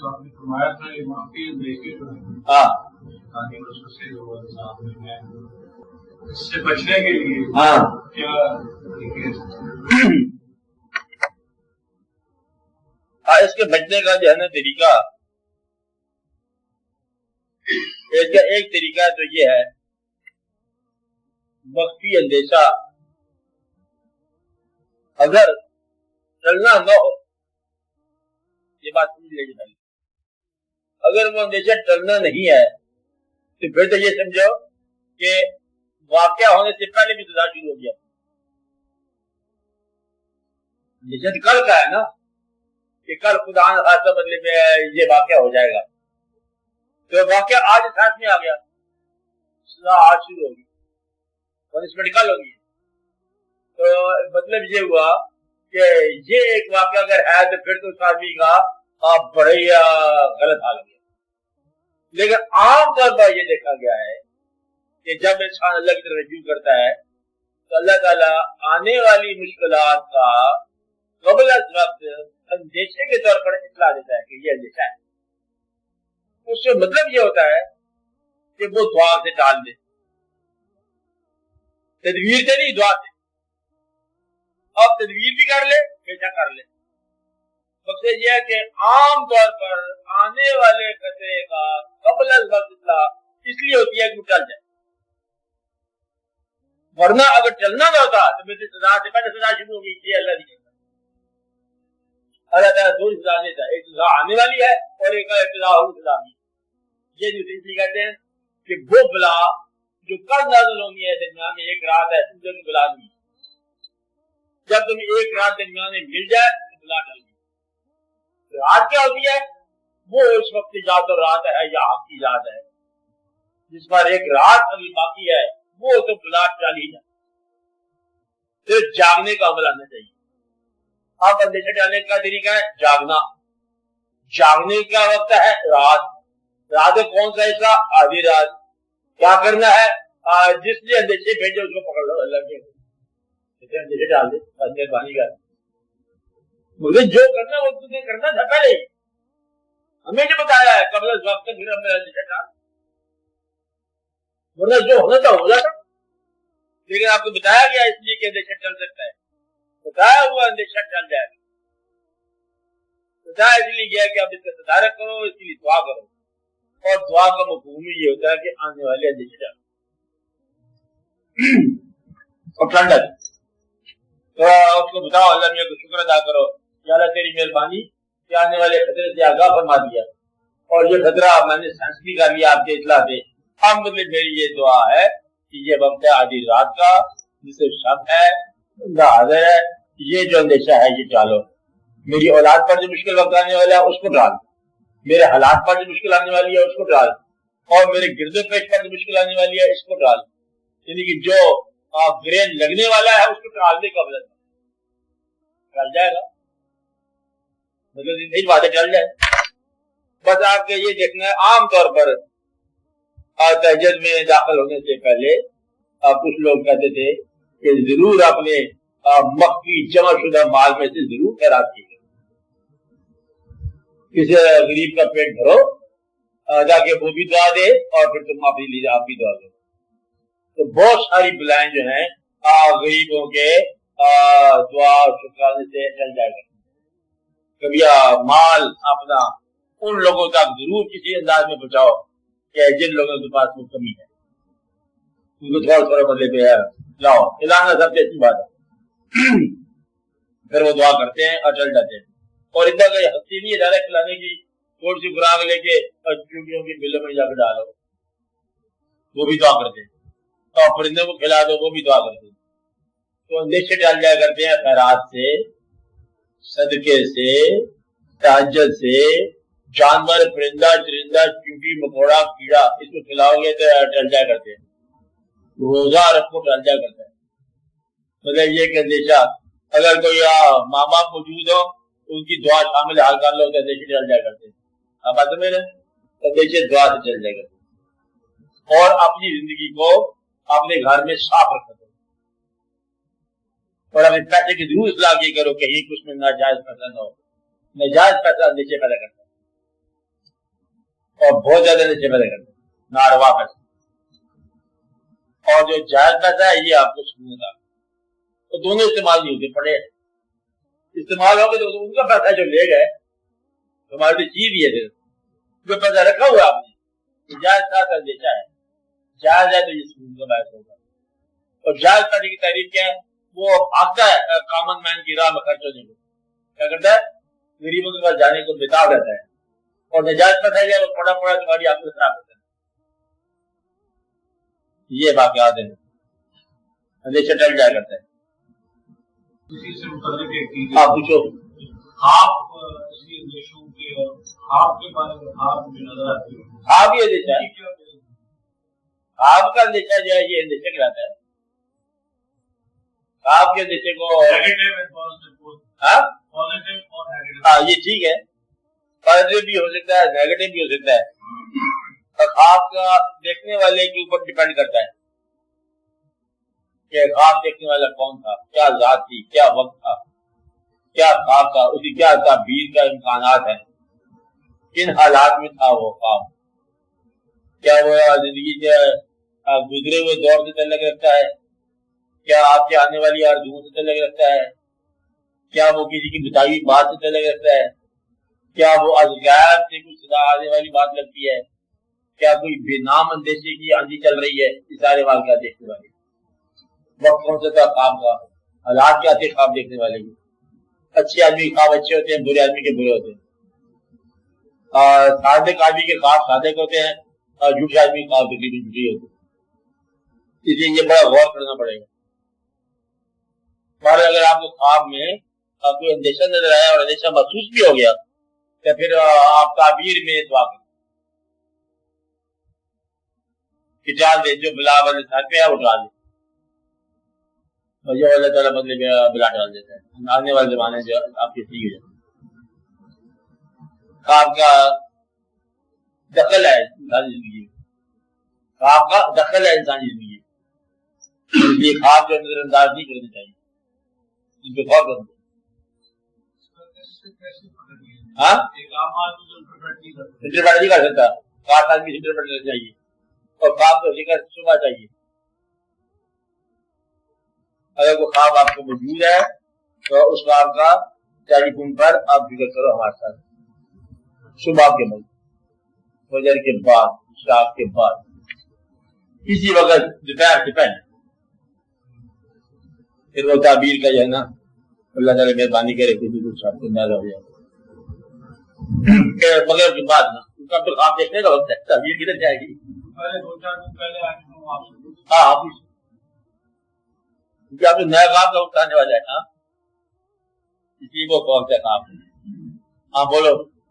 आपने फरमाया था ये माफी अंदेशे जो है हाँ ताकि उससे जो है इससे बचने के लिए हाँ क्या इसके बचने का जो है ना तरीका, इसका एक तरीका तो ये है मख्फी अंदेशा अगर चलना न हो, ये बात समझ लेगी पहले, अगर वो अंदेशा टलना नहीं है तो फिर तो ये समझो कि वाकया होने से पहले भी इंतजार शुरू हो गया। अंदेशा तो कल का है ना कि कल खुदा न खास्ता बदले में ये वाकया हो जाएगा, तो वाकया आज साथ में आ गया, सजा आज शुरू होगी, पनिशमेंट कल होगी। तो मतलब ये हुआ कि ये एक वाकया अगर है तो फिर तो उस आदमी का बड़े गलत हाल हो गया। लेकिन आमतौर पर ये देखा गया है कि जब इंसान अल्लाह की तरफ रजू करता है तो अल्लाह ताला आने वाली मुश्किलात का कबल वक्त अंदेशे के तौर पर इतला देता है कि ये अंदेशा है। उससे मतलब ये होता है कि वो दुआ से टाल दे, तदबीर से नहीं, दुआ से। अब तदबीर भी कर ले, बेचा कर ले, मकसद यह है कि आम तौर पर आने वाले खतरे का कबल वक्त इतला इसलिए होती है कि वो टल जाए, वरना अगर चलना ना होता तो मेरे सजा से पहले सजा शुरू होगी। ये अल्लाह नहीं करता, अल्लाह ताला दो सजा देता है, एक सजा आने वाली है और एक सजा भी। ये जो तीसरी कहते हैं कि वो बला जो कल नाज़िल होनी है दरमियान में एक रात है, सूरज की बला नहीं, जब तुम्हें एक रात दरमियान में मिल जाए तो बला टल गई। रात क्या होती है? वो इस वक्त की जात और रात है या आग की जात है, जिस पर एक रात अभी बाकी है, वो तो बला टल ही जाए। तो जागने का अमल आना चाहिए। आप अंदेशा डालने का तरीका है जागना, जागने का वक्त है रात, रात कौन सा इसका? आधी रात। क्या करना है? जिसने अंदेशे भेजे उसको पकड़ लो, अल्लाह के अंदेशे डाल दे, मेहरबानी कर। मुझे जो करना वो तुझे करना था पहले, हमें जो बताया है कबल वक्त तक फिर हमने अंदेशा डाल, वरना जो होना था हो जाता। लेकिन आपको बताया गया इसलिए कि अंदेशा चल सकता है, बताया हुआ अंदेशा चल जाएगा, बताया इसलिए गया कि आप इसका तदारक करो, इसके लिए दुआ करो, और दुआ का मफहूम ये होता है कि आने वाले अंदेशे डाल और ठंडक। तो उसको बताओ अल्लाह मियां को शुक्र अदा करो, या अल्लाह तेरी मेहरबानी कि आने वाले खतरे से आगाह फरमा दिया, और ये खतरा मैंने सेंस भी कर लिया आपके इत्ला से। अब मतलब मेरी ये दुआ है कि ये वक्त है आधी रात का, जिसे शक है, हाजिर है, ये जो अंदेशा है ये डालो। मेरी औलाद पर जो मुश्किल वक्त आने वाला है उसको डाल, मेरे हालात पर जो मुश्किल आने वाली है उसको डाल, और मेरे गिरदो पेश पर जो मुश्किल आने वाली है इसको डाल। यानी कि जो ग्रेन लगने वाला है उसको डालने का बदल चल जाएगा, मतलब नहीं बातें चल जाए। बस आपके ये देखना है, आमतौर पर तहज्जुद में दाखिल होने से पहले कुछ लोग कहते थे कि जरूर अपने मख्फी जमा शुदा माल में से जरूर खैरात कीजिए, किसी गरीब का पेट भरो ताकि वो भी दुआ दे और फिर तुम अपने लिए आप भी दुआ दो। तो बहुत सारी बुलाएं जो हैं गरीबों के दुआ शुक्राने से चल जाएगा। कभी माल अपना उन लोगों तक जरूर किसी अंदाज में पहुंचाओ कि जिन लोगों के पास वो कमी है, उनको थोड़ा थोड़ा बदले पे लाओ, खिलाना सबसे अच्छी बात है। फिर वो दुआ करते हैं और चल जाते हैं, और इतना कोई हस्ती नहीं है ज्यादा खिलाने की, थोड़ी सी खुराक लेके चूड़ियों की बिलों में जाकर डालो, वो भी दुआ करते हैं, और परिंदों को खिला दो, वो भी दुआ करते हैं। तो अंदेशे डाल जाया करते हैं खैरात से, सदके से, तहज्जुद से, जानवर परिंदा चरिंदा चींटी मकोड़ा कीड़ा इसको खिलाओगे तो टल जाया करते हैं, रोजा रखो टल जाया करता है। मतलब ये अंदेशा अगर कोई माँ बाप मौजूद हो तो उनकी दुआ शामिल हाल कर लो तो अंदेशे टल जाया करते हैं। अब बात में अंदेशे दुआ से चल जाएगा। और अपनी जिंदगी को अपने घर में साफ रखो और अपने पैसे की जरूर इस्लाह की करो, कहीं कुछ में नाजायज पैसा न हो। नाजायज पैसा अंदेशे पैदा करता है, اور بہت زیادہ نشے پیدا کرتا ہے, ناروا پیسہ. اور جو جائز پیسہ ہے یہ آپ کو سکون کا, تو دونوں استعمال نہیں ہوتے, پڑے استعمال ہو گئے تو ان کا پیسہ جو لے گئے ہمارے لیے چیز ہی ہے, جو پیسہ رکھا ہوا آپ نے جائز کا بیچا ہے, جائز ہے تو یہ سکون کا باعث ہوگا. اور جائز پیسے کی تعریف کیا ہے, وہ بھاگتا ہے کامن مین کی راہ میں خرچ ہونے کو, کیا کرتا ہے غریبوں کے پاس جانے کو بتاؤ رہتا ہے, اور نجائز پیسہ ہے وہ پڑا پڑا تمہاری آپ کو خراب ہوتا ہے. یہ واقعات ہیں, اندیشہ ٹل جایا کرتا ہے. اسی سے متعلق ایک چیز آپ پوچھو, خواب اسی اندیشوں کے اور خواب کے بارے میں خواب مجھے نظر آتی ہے. خواب ہی اندیشہ ہے, خواب کا اندیشہ جو ہے یہ اندیشہ کہلاتا ہے. خواب کے اندیشے کو ہاں یہ ٹھیک ہے, پازیٹیو بھی ہو سکتا ہے, نیگیٹو بھی ہو سکتا ہے. اور خواب کا دیکھنے والے کے اوپر ڈیپینڈ کرتا ہے کہ خواب دیکھنے والا کون تھا, کیا ذات تھی, کیا وقت تھا, کیا خواب تھا, اس کی کیا تعبیر کا امکانات ہیں, کن حالات میں تھا وہ خواب, کیا وہ زندگی کے گزرے ہوئے دور سے تعلق رکھتا ہے, کیا آپ کے آنے والی آرزوؤں سے تعلق رکھتا ہے, کیا وہ کسی کی بتائی بات سے تعلق رکھتا ہے, کیا وہ از غیب سے کچھ صدا آنے والی بات لگتی ہے, کیا کوئی بے نام اندیشے کی آندھی چل رہی ہے, یہ سارے واقعات دیکھنے والے. وقت کون سا تھا خواب کا, حالات کیا تھے خواب دیکھنے والے کی. اچھے آدمی کے خواب اچھے ہوتے ہیں, برے آدمی کے برے ہوتے ہیں. صادق آدمی کے خواب صادق ہوتے ہیں, اور جھوٹے آدمی کے خواب جھوٹے ہوتے ہیں. اس لیے یہ بڑا غور کرنا پڑے گا. اور اگر آپ کو خواب میں کوئی اندیشہ نظر آیا اور اندیشہ محسوس بھی ہو گیا تو پھر آپ تعبیر میں دعا کریں کہ ڈال دیں جو بلا والے ساتھ پہ ہے وہ ڈال دیں, جو اللہ تعالیٰ بدلے میں بلا ڈال دیتا ہے. آنے والے زمانے جو آپ کے صحیح ہو جاتے ہیں. خواب کا دخل ہے انسانی زندگی میں, خواب کا دخل ہے انسانی زندگی میں, اس لیے خواب جو نظر انداز نہیں کرنا چاہیے, ان پہ غور کرنا. ہاں انٹرپریٹ نہیں کر سکتا, خواب آدمی انٹرپریٹ کرنا چاہیے, اور خواب کو ذکر صبح چاہیے. اگر کوئی خواب آپ کو موجود ہے تو اس خواب کا ٹیلی فون پر آپ ذکر کرو ہمارے ساتھ, صبح کے وقت, فجر کے بعد, شام کے بعد, کسی وقت دوپہر سے پہلے. پھر وہ تعبیر کا جو ہے نا اللہ تعالیٰ مہربانی کرے کسی کچھ آپ کو اندازہ ہو جائے مگر کے بعد نا ان کا پھر خواب دیکھنے کا وقت ہے, تعبیر کدھر جائے گی. ہاں آپ آپ کو نیا خواب کا وقت آنے والا ہے. ہاں اس لیے وہ کون سا خواب ہے. ہاں بولو.